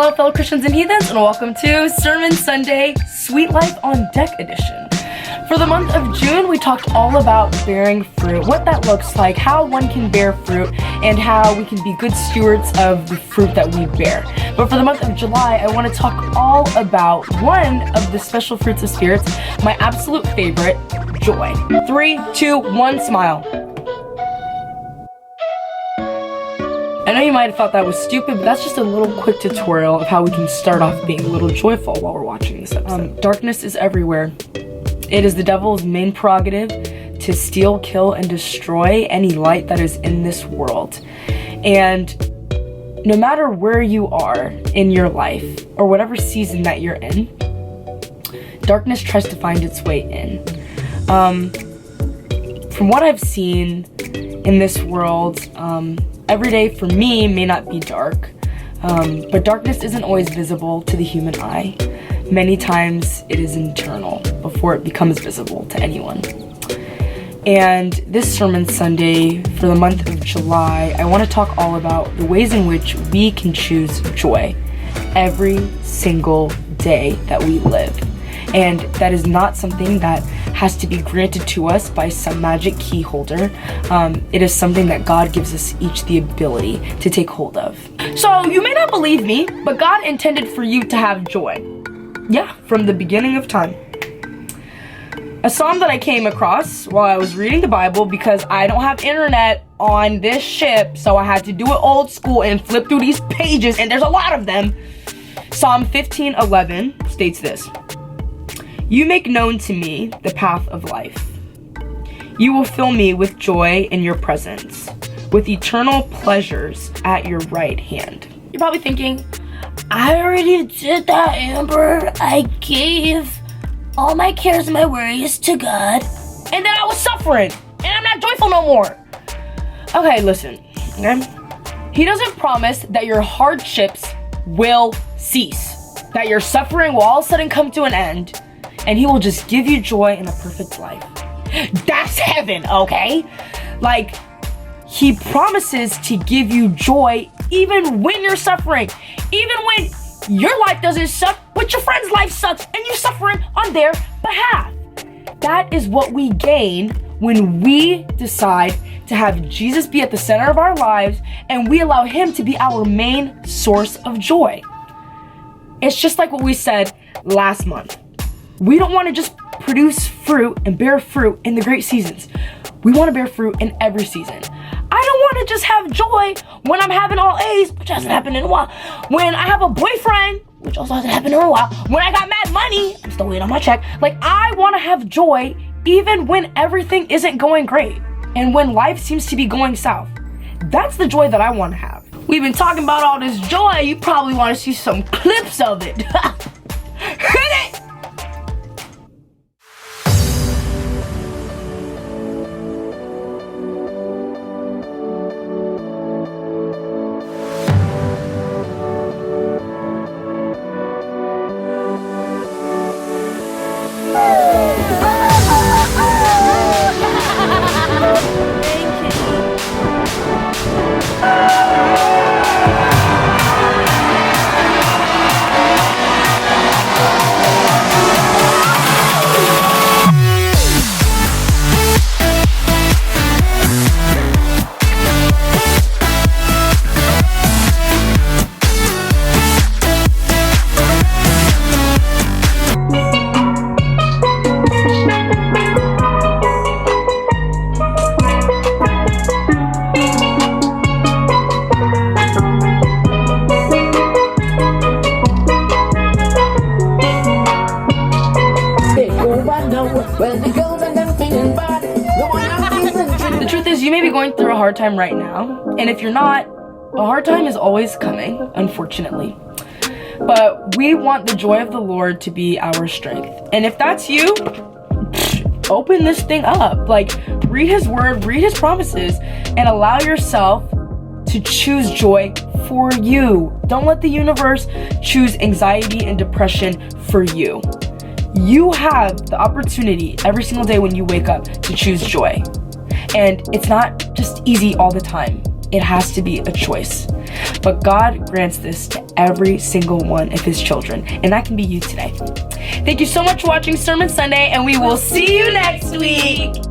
Hello, fellow Christians and heathens, and welcome to Sermon Sunday Sweet Life on Deck edition. For the month of June, we talked all about bearing fruit, what that looks like, how one can bear fruit, and how we can be good stewards of the fruit that we bear. But for the month of July, I want to talk all about one of the special fruits of spirits, my absolute favorite, joy. 3, 2, 1, smile. I know you might have thought that was stupid, but that's just a little quick tutorial of how we can start off being a little joyful while we're watching this episode. Darkness is everywhere. It is the devil's main prerogative to steal, kill, and destroy any light that is in this world. And no matter where you are in your life, or whatever season that you're in, darkness tries to find its way in. From what I've seen in this world, every day for me may not be dark, but darkness isn't always visible to the human eye. Many times it is internal before it becomes visible to anyone. And this Sermon Sunday for the month of July, I want to talk all about the ways in which we can choose joy every single day that we live. And that is not something that has to be granted to us by some magic key holder. It is something that God gives us each the ability to take hold of. So you may not believe me, but God intended for you to have joy. Yeah, from the beginning of time. A psalm that I came across while I was reading the Bible, because I don't have internet on this ship, so I had to do it old school and flip through these pages, and there's a lot of them. Psalm 15:11 states this: "You make known to me the path of life. You will fill me with joy in your presence, with eternal pleasures at your right hand." You're probably thinking, I already did that, Amber. I gave all my cares and my worries to God, and then I was suffering, and I'm not joyful no more. Okay, listen. Okay? He doesn't promise that your hardships will cease, that your suffering will all of a sudden come to an end, and he will just give you joy in a perfect life. That's heaven, okay? Like, he promises to give you joy even when you're suffering, even when your life doesn't suck, but your friend's life sucks, and you're suffering on their behalf. That is what we gain when we decide to have Jesus be at the center of our lives, and we allow him to be our main source of joy. It's just like what we said last month. We don't want to just produce fruit and bear fruit in the great seasons. We want to bear fruit in every season. I don't want to just have joy when I'm having all A's, which hasn't happened in a while. When I have a boyfriend, which also hasn't happened in a while. When I got mad money, I'm still waiting on my check. Like, I want to have joy even when everything isn't going great and when life seems to be going south. That's the joy that I want to have. We've been talking about all this joy. You probably want to see some clips of it. Hit it! The truth is, you may be going through a hard time right now, and if you're not, a hard time is always coming, unfortunately. But we want the joy of the Lord to be our strength. And if that's you, open this thing up. Like, read his word, read his promises, and allow yourself to choose joy for you. Don't let the universe choose anxiety and depression for you. You have the opportunity every single day when you wake up to choose joy. And it's not just easy all the time. It has to be a choice. but God grants this to every single one of his children, and that can be you today. Thank you so much for watching Sermon Sunday, and we will see you next week.